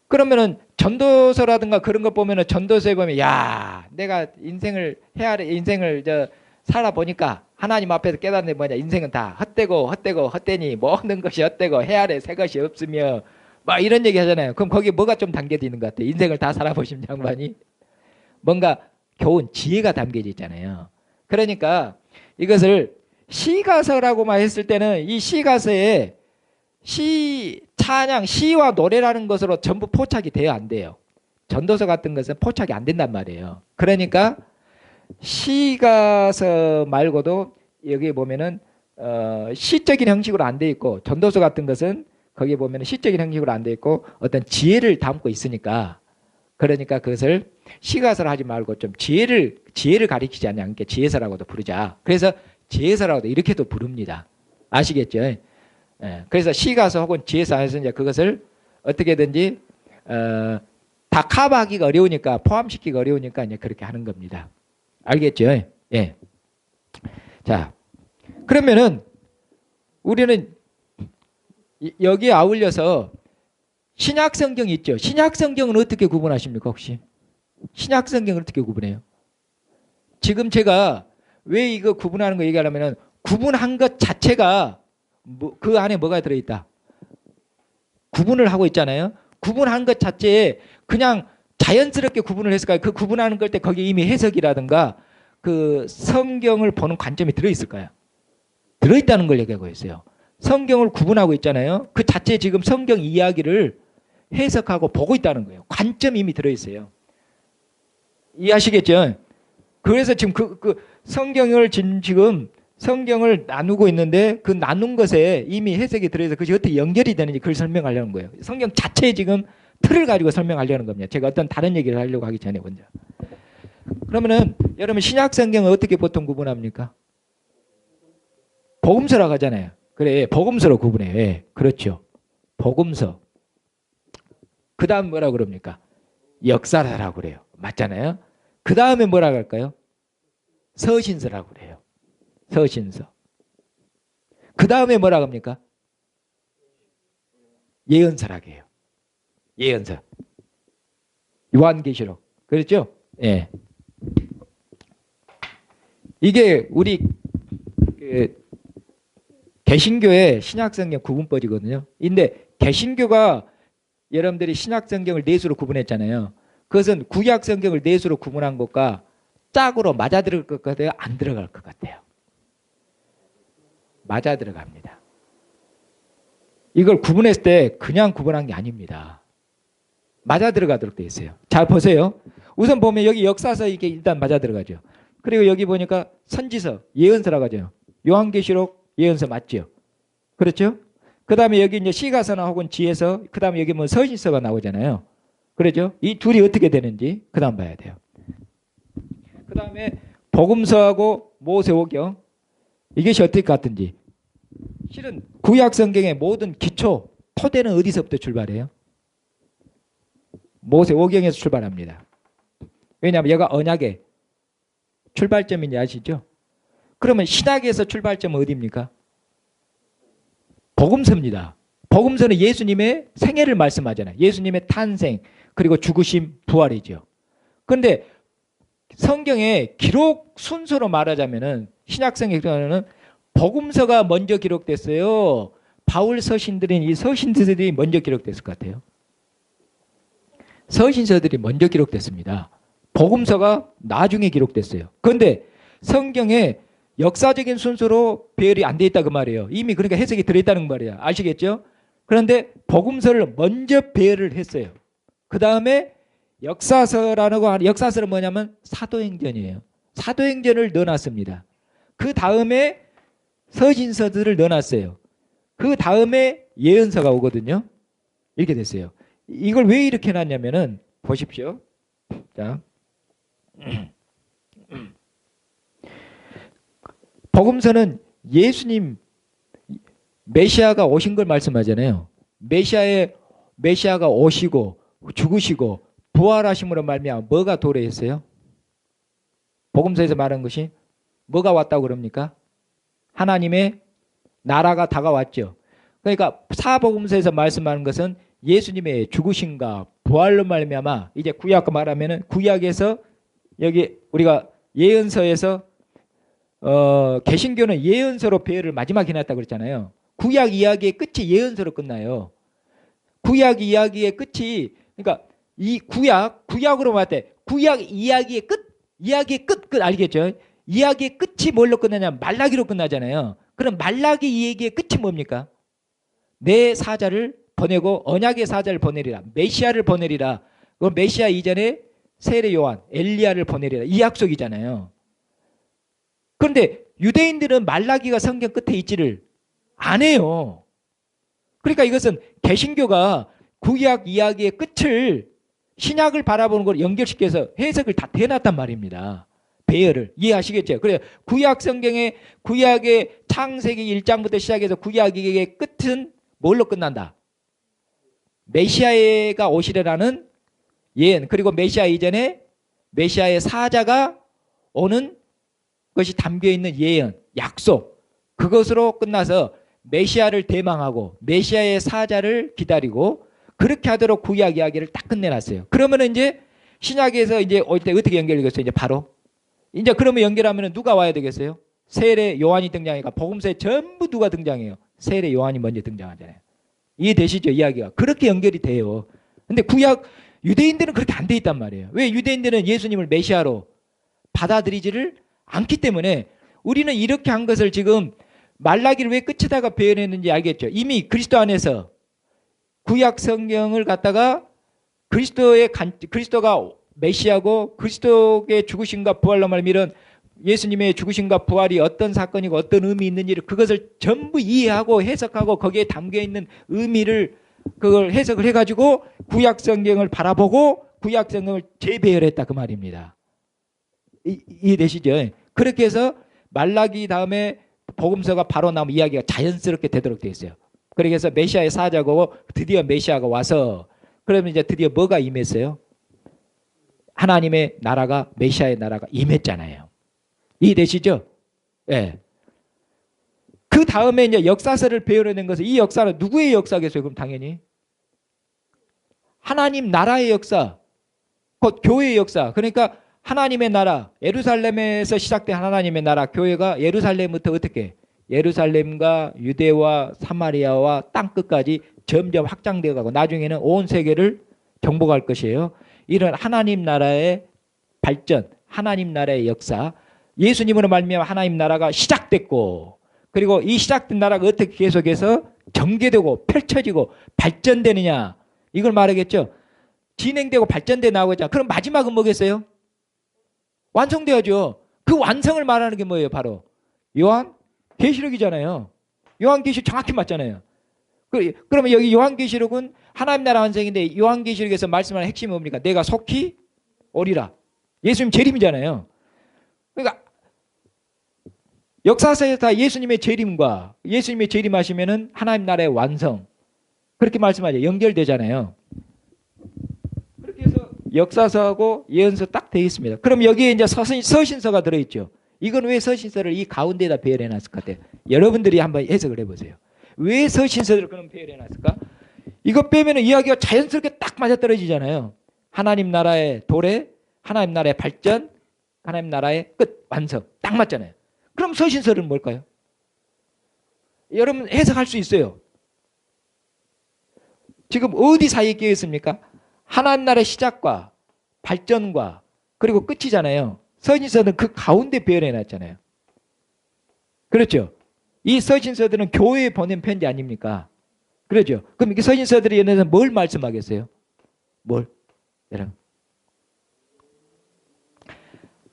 그러면은 전도서라든가 그런 거 보면은 전도서에 보면 야 내가 인생을 살아보니까 하나님 앞에서 깨닫는 게 뭐냐 인생은 다 헛되니 모든 것이 헛되고 해 아래 새 것이 없으며 막 이런 얘기 하잖아요. 그럼 거기에 뭐가 좀 담겨져 있는 것 같아요? 인생을 다 살아보신 양반이 뭔가 교훈 지혜가 담겨져 있잖아요. 그러니까 이것을 시가서라고만 했을 때는 이 시가서에 찬양, 시와 노래라는 것으로 전부 포착이 돼야 안 돼요. 전도서 같은 것은 포착이 안 된단 말이에요. 그러니까 시가서 말고도 여기 보면은 시적인 형식으로 안 돼 있고 전도서 같은 것은 거기에 보면은 시적인 형식으로 안 돼 있고 어떤 지혜를 담고 있으니까 그러니까 그것을 시가서를 하지 말고 좀 지혜를 가리키지 않게 지혜서라고도 부르자. 그래서 지혜서라고도 이렇게도 부릅니다. 아시겠죠? 예, 그래서 시가서 혹은 지혜서 해서 이제 그것을 어떻게든지 다 커버하기가 어려우니까 포함시키기가 어려우니까 이제 그렇게 하는 겁니다. 알겠죠? 예. 자, 그러면은 우리는 여기에 아울러서 신약 성경 있죠. 신약 성경은 어떻게 구분하십니까 혹시? 신약 성경을 어떻게 구분해요? 지금 제가 왜 이거 구분하는 거 얘기하려면은 구분한 것 자체가 그 안에 뭐가 들어있다? 구분을 하고 있잖아요. 구분한 것 자체에 그냥 자연스럽게 구분을 했을까요? 그 구분하는 걸 때 거기 이미 해석이라든가 그 성경을 보는 관점이 들어있을까요? 들어있다는 걸 얘기하고 있어요. 성경을 구분하고 있잖아요. 그 자체 지금 성경 이야기를 해석하고 보고 있다는 거예요. 관점이 이미 들어있어요. 이해하시겠죠? 그래서 지금 성경을 지금 성경을 나누고 있는데 그 나눈 것에 이미 해석이 들어있어 그것이 어떻게 연결이 되는지 그걸 설명하려는 거예요. 성경 자체에 지금 틀을 가지고 설명하려는 겁니다. 제가 어떤 다른 얘기를 하려고 하기 전에 먼저. 그러면은 여러분 신약 성경을 어떻게 보통 구분합니까? 복음서라고 하잖아요. 그래, 복음서로 구분해요. 예, 그렇죠. 복음서. 그 다음 뭐라고 그럽니까? 역사라고 그래요. 맞잖아요. 그 다음에 뭐라고 할까요? 서신서라고 그래요. 서신서. 그 다음에 뭐라고 합니까? 예언서라고 해요. 예언서. 요한계시록. 그렇죠? 예. 이게 우리 개신교의 신약성경 구분법이거든요. 근데 개신교가 여러분들이 신약성경을 넷으로 구분했잖아요. 그것은 구약성경을 넷으로 구분한 것과 짝으로 맞아 들어갈 것 같아요? 안 들어갈 것 같아요? 맞아 들어갑니다. 이걸 구분했을 때 그냥 구분한 게 아닙니다. 맞아 들어가도록 되어 있어요. 잘 보세요. 우선 보면 여기 역사서 이게 일단 맞아 들어가죠. 그리고 여기 보니까 선지서, 예언서라고 하죠. 요한계시록, 예언서 맞죠? 그렇죠? 그 다음에 여기 이제 시가서나 혹은 지혜서, 그 다음에 여기 뭐 서신서가 나오잖아요. 그렇죠? 이 둘이 어떻게 되는지 그 다음 봐야 돼요. 그 다음에 복음서하고 모세오경, 이것이 어떻게 같은지. 실은 구약 성경의 모든 기초, 토대는 어디서부터 출발해요? 모세오경에서 출발합니다. 왜냐하면 얘가 언약의 출발점인지 아시죠? 그러면 신약에서 출발점은 어디입니까? 복음서입니다. 복음서는 예수님의 생애를 말씀하잖아요. 예수님의 탄생, 그리고 죽으심, 부활이죠. 그런데 성경의 기록 순서로 말하자면은 신약성경에는 복음서가 먼저 기록됐어요. 바울 서신들인 이 서신들이 먼저 기록됐을 것 같아요. 서신서들이 먼저 기록됐습니다. 복음서가 나중에 기록됐어요. 그런데 성경에 역사적인 순서로 배열이 안 돼 있다 그 말이에요. 이미 그러니까 해석이 들어있다는 말이야. 아시겠죠? 그런데 복음서를 먼저 배열을 했어요. 그 다음에 역사서라는 거, 역사서는 뭐냐면 사도행전이에요. 사도행전을 넣어놨습니다. 그 다음에 서신서들을 넣어놨어요. 그 다음에 예언서가 오거든요. 이렇게 됐어요. 이걸 왜 이렇게 해놨냐면은 보십시오. 자, 복음서는 예수님 메시아가 오신 걸 말씀하잖아요. 메시아가 오시고 죽으시고 부활하심으로 말미암아 뭐가 도래했어요? 복음서에서 말한 것이 뭐가 왔다고 그럽니까? 하나님의 나라가 다가왔죠. 그러니까 사복음서에서 말씀하는 것은 예수님의 죽으심과 부활로 말미암아 이제 구약 말하면은 구약에서 여기 우리가 예언서에서 개신교는 예언서로 배열을 마지막에 해놨다고 그랬잖아요. 구약 이야기의 끝이 예언서로 끝나요. 구약 이야기의 끝이 그러니까 이 구약으로 말할 때 구약 이야기의 끝 알겠죠? 이야기의 끝이 뭘로 끝나냐? 말라기로 끝나잖아요. 그럼 말라기 이야기의 끝이 뭡니까? 내 사자를 보내고 언약의 사자를 보내리라. 메시아를 보내리라. 그 메시아 이전에 세례 요한, 엘리야를 보내리라. 이 약속이잖아요. 그런데 유대인들은 말라기가 성경 끝에 있지를 안 해요. 그러니까 이것은 개신교가 구약 이야기의 끝을 신약을 바라보는 걸 연결시켜서 해석을 다 대놨단 말입니다. 배열을 이해하시겠죠? 그래서 구약 성경의 구약의 창세기 1장부터 시작해서 구약의 끝은 뭘로 끝난다? 메시아가 오시리라는 예언, 그리고 메시아 이전에 메시아의 사자가 오는 것이 담겨있는 예언, 약속, 그것으로 끝나서 메시아를 대망하고 메시아의 사자를 기다리고 그렇게 하도록 구약 이야기를 딱 끝내놨어요. 그러면 이제 신약에서 이제 올 때 어떻게 연결되겠어요? 이제 바로 이제 그러면 연결하면 누가 와야 되겠어요? 세례 요한이 등장하니까 복음서에 전부 누가 등장해요? 세례 요한이 먼저 등장하잖아요. 이해되시죠? 이야기가 그렇게 연결이 돼요. 근데 구약 유대인들은 그렇게 안 돼 있단 말이에요. 왜? 유대인들은 예수님을 메시아로 받아들이지를 않기 때문에 우리는 이렇게 한 것을 지금 말라기를 왜 끝에다가 표현했는지 알겠죠? 이미 그리스도 안에서 구약 성경을 갖다가 그리스도가 메시아고 그리스도의 죽으심과 부활로 말하면 이런 예수님의 죽으심과 부활이 어떤 사건이고 어떤 의미 있는지를 그것을 전부 이해하고 해석하고 거기에 담겨 있는 의미를 그걸 해석을 해가지고 구약 성경을 바라보고 구약 성경을 재배열했다 그 말입니다. 이해되시죠? 그렇게 해서 말라기 다음에 복음서가 바로 나오면 이야기가 자연스럽게 되도록 되어 있어요. 그래서 메시아의 사자고 드디어 메시아가 와서 그러면 이제 드디어 뭐가 임했어요? 하나님의 나라가 메시아의 나라가 임했잖아요. 이해되시죠? 예. 네. 그 다음에 이제 역사서를 배열해낸 것은 이 역사는 누구의 역사겠어요? 그럼 당연히 하나님 나라의 역사, 곧 교회의 역사. 그러니까 하나님의 나라, 예루살렘에서 시작된 하나님의 나라, 교회가 예루살렘부터 어떻게? 예루살렘과 유대와 사마리아와 땅끝까지 점점 확장되어 가고 나중에는 온 세계를 정복할 것이에요. 이런 하나님 나라의 발전, 하나님 나라의 역사, 예수님으로 말미암아 하나님 나라가 시작됐고 그리고 이 시작된 나라가 어떻게 계속해서 전개되고 펼쳐지고 발전되느냐 이걸 말하겠죠. 진행되고 발전돼 나오고 있잖아. 그럼 마지막은 뭐겠어요? 완성되어야죠. 그 완성을 말하는 게 뭐예요? 바로 요한 계시록이잖아요. 요한 계시록 정확히 맞잖아요. 그러면 여기 요한 계시록은 하나님 나라 완성인데 요한 계시록에서 말씀하는 핵심이 뭡니까? 내가 속히 오리라. 예수님 재림이잖아요. 그러니까 역사서에서 다 예수님의 재림과 예수님의 재림하시면은 하나님 나라의 완성 그렇게 말씀하죠. 연결되잖아요. 그렇게 해서 역사서하고 예언서 딱 되어 있습니다. 그럼 여기에 이제 서신서가 들어있죠. 이건 왜 서신서를 이 가운데다 배열해 놨을 것 같아요? 여러분들이 한번 해석을 해보세요. 왜 서신서를 그럼 배열해 놨을까? 이거 빼면 이야기가 자연스럽게 딱 맞아떨어지잖아요. 하나님 나라의 도래, 하나님 나라의 발전, 하나님 나라의 끝, 완성. 딱 맞잖아요. 그럼 서신서는 뭘까요? 여러분 해석할 수 있어요. 지금 어디 사이에 끼어 있습니까? 하나님 나라의 시작과 발전과 그리고 끝이잖아요. 서신서는 그 가운데 배열해 놨잖아요. 그렇죠? 이 서신서들은 교회에 보낸 편지 아닙니까? 그렇죠? 그럼 이 서신서들이 예를 들어서 뭘 말씀하겠어요? 뭘? 여러분.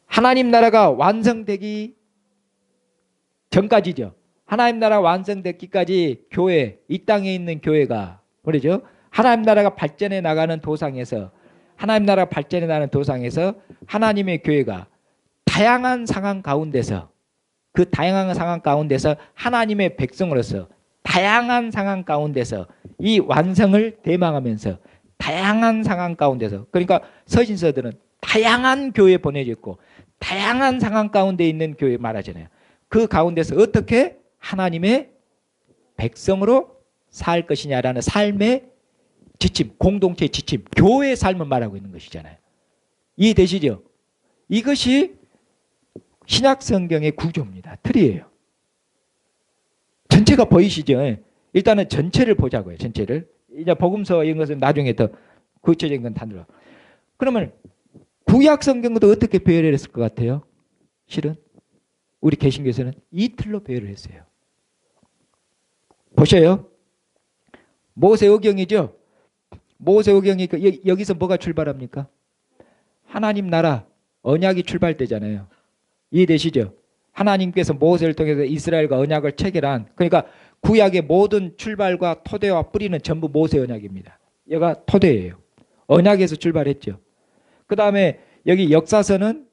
하나님 나라가 완성되기 전까지죠. 하나님 나라 완성되기까지 교회, 이 땅에 있는 교회가 그러죠? 하나님 나라가 발전해 나가는 도상에서 하나님 나라가 발전해 나가는 도상에서 하나님의 교회가 다양한 상황 가운데서 그 다양한 상황 가운데서 하나님의 백성으로서 다양한 상황 가운데서 이 완성을 대망하면서 다양한 상황 가운데서 그러니까 서신서들은 다양한 교회에 보내져 있고 다양한 상황 가운데 있는 교회 말하잖아요. 그 가운데서 어떻게 하나님의 백성으로 살 것이냐라는 삶의 지침, 공동체의 지침, 교회의 삶을 말하고 있는 것이잖아요. 이해되시죠? 이것이 신약 성경의 구조입니다. 틀이에요. 전체가 보이시죠? 일단은 전체를 보자고요. 전체를. 이제 복음서 이런 것은 나중에 더 구체적인 건 단으로. 그러면 구약 성경도 어떻게 배열을 했을 것 같아요? 실은 우리 개신교에서는 이틀로 배열을 했어요. 보셔요. 모세오경이죠. 모세오경이 여기서 뭐가 출발합니까? 하나님 나라 언약이 출발되잖아요. 이해되시죠? 하나님께서 모세를 통해서 이스라엘과 언약을 체결한 그러니까 구약의 모든 출발과 토대와 뿌리는 전부 모세 언약입니다. 여기가 토대예요. 언약에서 출발했죠. 그 다음에 여기 역사서는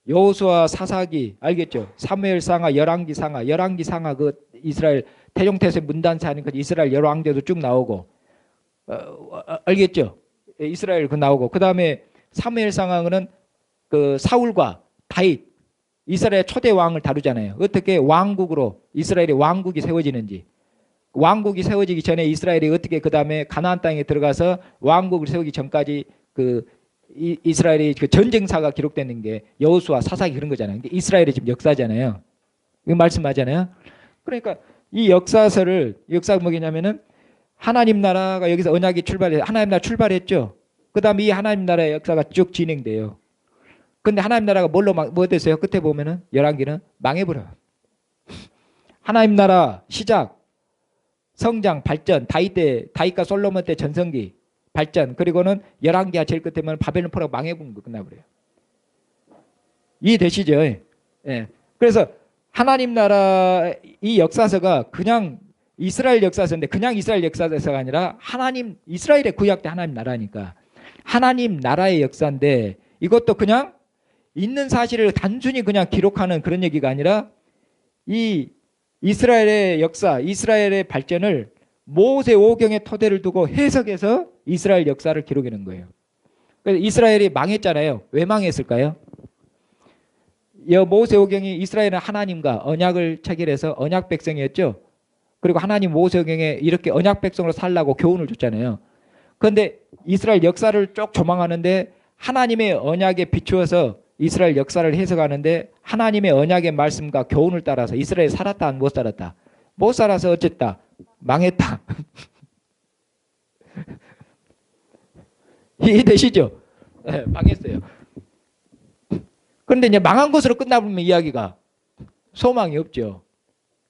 여호수아 사사기 알겠죠? 사무엘상하 열왕기상하 그 이스라엘 태종태세 문단세 하는 그 이스라엘 여러 왕제도 쭉 나오고 알겠죠? 이스라엘 그 나오고 그 다음에 사무엘상하는 그 사울과 다윗 이스라엘 초대 왕을 다루잖아요. 어떻게 왕국으로 이스라엘의 왕국이 세워지는지 왕국이 세워지기 전에 이스라엘이 어떻게 그 다음에 가나안 땅에 들어가서 왕국을 세우기 전까지 그 이스라엘의 그 전쟁사가 기록되는 게 여호수아 사사기 그런 거잖아요. 근데 이스라엘의 지금 역사잖아요. 이거 말씀하잖아요. 그러니까 이 역사가 뭐냐면은 하나님 나라가 여기서 언약이 출발해 하나님 나라 출발했죠. 그 다음에 이 하나님 나라의 역사가 쭉 진행돼요. 근데 하나님 나라가 뭐 됐어요? 끝에 보면은 열왕기는 망해버려. 하나님 나라 시작, 성장, 발전, 다윗과 솔로몬 때 전성기, 발전, 그리고는 열왕기가 제일 끝에면 바벨론 포로 망해버리고 끝나버려요. 이해되시죠? 예. 그래서 하나님 나라 이 역사서가 그냥 이스라엘 역사서인데 그냥 이스라엘 역사서가 아니라 하나님 이스라엘의 구약 때 하나님 나라니까 하나님 나라의 역사인데 이것도 그냥 있는 사실을 단순히 그냥 기록하는 그런 얘기가 아니라 이 이스라엘의 역사, 이스라엘의 발전을 모세오경의 토대를 두고 해석해서 이스라엘 역사를 기록하는 거예요. 그래서 이스라엘이 망했잖아요. 왜 망했을까요? 모세오경이 이스라엘은 하나님과 언약을 체결해서 언약 백성이었죠. 그리고 하나님 모세오경에 이렇게 언약 백성으로 살라고 교훈을 줬잖아요. 그런데 이스라엘 역사를 쭉 조망하는데 하나님의 언약에 비추어서 이스라엘 역사를 해석하는데 하나님의 언약의 말씀과 교훈을 따라서 이스라엘이 살았다 못 살았다? 못 살아서 어쨌다? 망했다. 이해되시죠? 네, 망했어요. 그런데 이제 망한 것으로 끝나버리면 이야기가 소망이 없죠.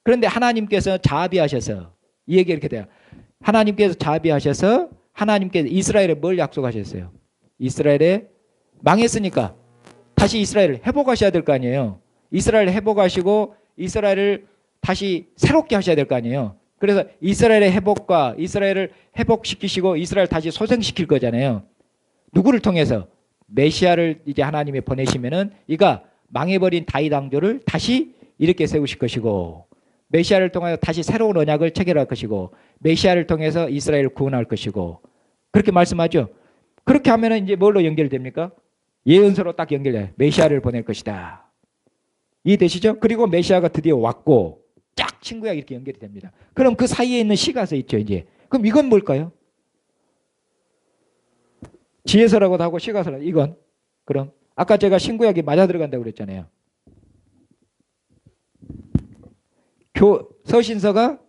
그런데 하나님께서 자비하셔서 이 얘기 이렇게 돼요. 하나님께서 자비하셔서 하나님께서 이스라엘에 뭘 약속하셨어요? 이스라엘에 망했으니까 다시 이스라엘을 회복하셔야 될 거 아니에요. 이스라엘을 회복하시고 이스라엘을 다시 새롭게 하셔야 될 거 아니에요. 그래서 이스라엘의 회복과 이스라엘을 회복시키시고 이스라엘 다시 소생시킬 거잖아요. 누구를 통해서? 메시아를 이제 하나님이 보내시면은 이가 망해버린 다윗 왕조를 다시 이렇게 세우실 것이고 메시아를 통해서 다시 새로운 언약을 체결할 것이고 메시아를 통해서 이스라엘을 구원할 것이고 그렇게 말씀하죠. 그렇게 하면은 이제 뭘로 연결됩니까? 예언서로 딱 연결돼요. 메시아를 보낼 것이다. 이해되시죠? 그리고 메시아가 드디어 왔고 쫙 신구약 이렇게 연결이 됩니다. 그럼 그 사이에 있는 시가서 있죠. 이제 그럼 이건 뭘까요? 지혜서라고도 하고 시가서라고. 이건 그럼 아까 제가 신구약이 맞아 들어간다고 그랬잖아요. 서신서가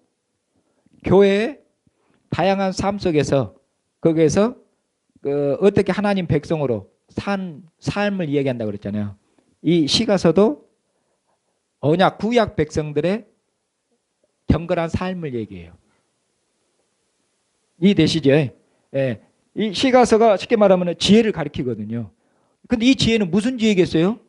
교회의 다양한 삶 속에서 거기에서 어떻게 하나님 백성으로 산 삶을 이야기한다고 그랬잖아요. 이 시가서도 언약 구약 백성들의 경건한 삶을 얘기해요. 이해되시죠? 예. 이 시가서가 쉽게 말하면 지혜를 가리키거든요. 근데 이 지혜는 무슨 지혜겠어요?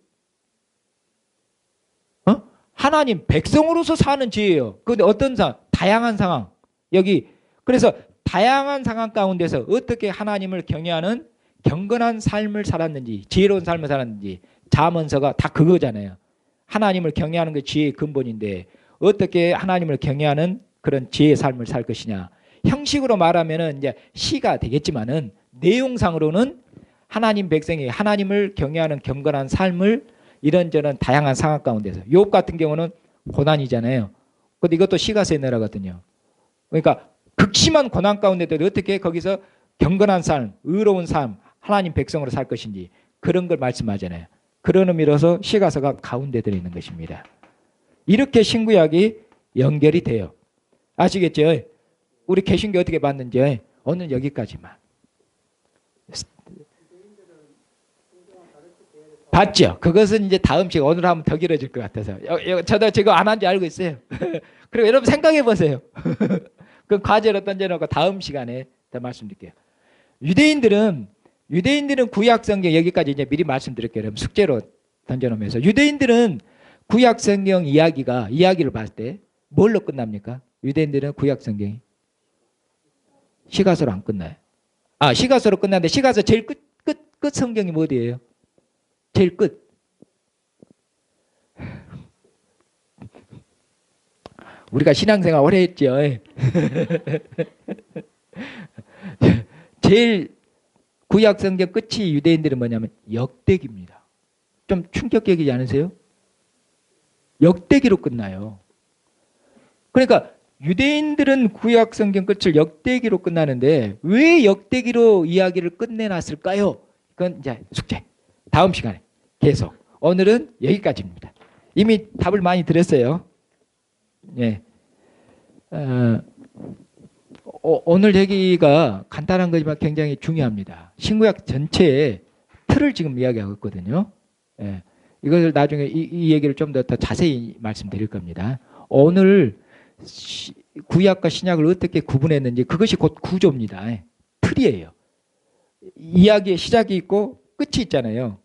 하나님 백성으로서 사는 지혜예요. 그런데 어떤 상황? 다양한 상황. 여기 그래서 다양한 상황 가운데서 어떻게 하나님을 경외하는 경건한 삶을 살았는지 지혜로운 삶을 살았는지 잠언서가 다 그거잖아요. 하나님을 경외하는 게 지혜의 근본인데 어떻게 하나님을 경외하는 그런 지혜의 삶을 살 것이냐. 형식으로 말하면은 이제 시가 되겠지만은 내용상으로는 하나님 백성이 하나님을 경외하는 경건한 삶을 이런저런 다양한 상황 가운데서 욥 같은 경우는 고난이잖아요. 근데 이것도 시가서에 내려가거든요. 그러니까 극심한 고난 가운데도 어떻게 거기서 경건한 삶, 의로운 삶, 하나님 백성으로 살 것인지 그런 걸 말씀하잖아요. 그런 의미로서 시가서가 가운데 들어있는 것입니다. 이렇게 신구약이 연결이 돼요. 아시겠죠? 우리 개신교 어떻게 봤는지 오늘 여기까지만. 봤죠? 그것은 이제 다음 시간 오늘 하면 더 길어질 것 같아서 저도 지금 안 한 줄 알고 있어요. 그리고 여러분 생각해 보세요. 그 과제로 던져놓고 다음 시간에 더 말씀드릴게요. 유대인들은 구약 성경 여기까지 이제 미리 말씀드릴게요. 여러분 숙제로 던져놓으면서 유대인들은 구약 성경 이야기를 봤을 때 뭘로 끝납니까? 유대인들은 구약 성경이 시가서로 안 끝나요. 시가서로 끝나는데 시가서 제일 끝 성경이 어디예요? 제일 끝. 우리가 신앙생활 오래 했죠. 제일 구약 성경 끝이 유대인들은 뭐냐면 역대기입니다. 좀 충격적이지 않으세요? 역대기로 끝나요. 그러니까 유대인들은 구약 성경 끝을 역대기로 끝나는데 왜 역대기로 이야기를 끝내놨을까요? 그건 이제 숙제. 다음 시간에 계속. 오늘은 여기까지입니다. 이미 답을 많이 드렸어요. 예. 오늘 얘기가 간단한 거지만 굉장히 중요합니다. 신구약 전체의 틀을 지금 이야기하고 있거든요. 예. 이것을 나중에 이 얘기를 좀 더 자세히 말씀드릴 겁니다. 오늘 구약과 신약을 어떻게 구분했는지 그것이 곧 구조입니다. 틀이에요. 이야기의 시작이 있고 끝이 있잖아요.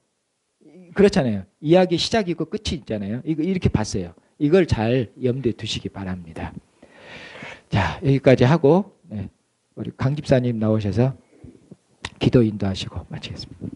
그렇잖아요. 이야기의 시작이 있고 끝이 있잖아요. 이렇게 봤어요. 이걸 잘 염두에 두시기 바랍니다. 자, 여기까지 하고 우리 강 집사님 나오셔서 기도 인도하시고 마치겠습니다.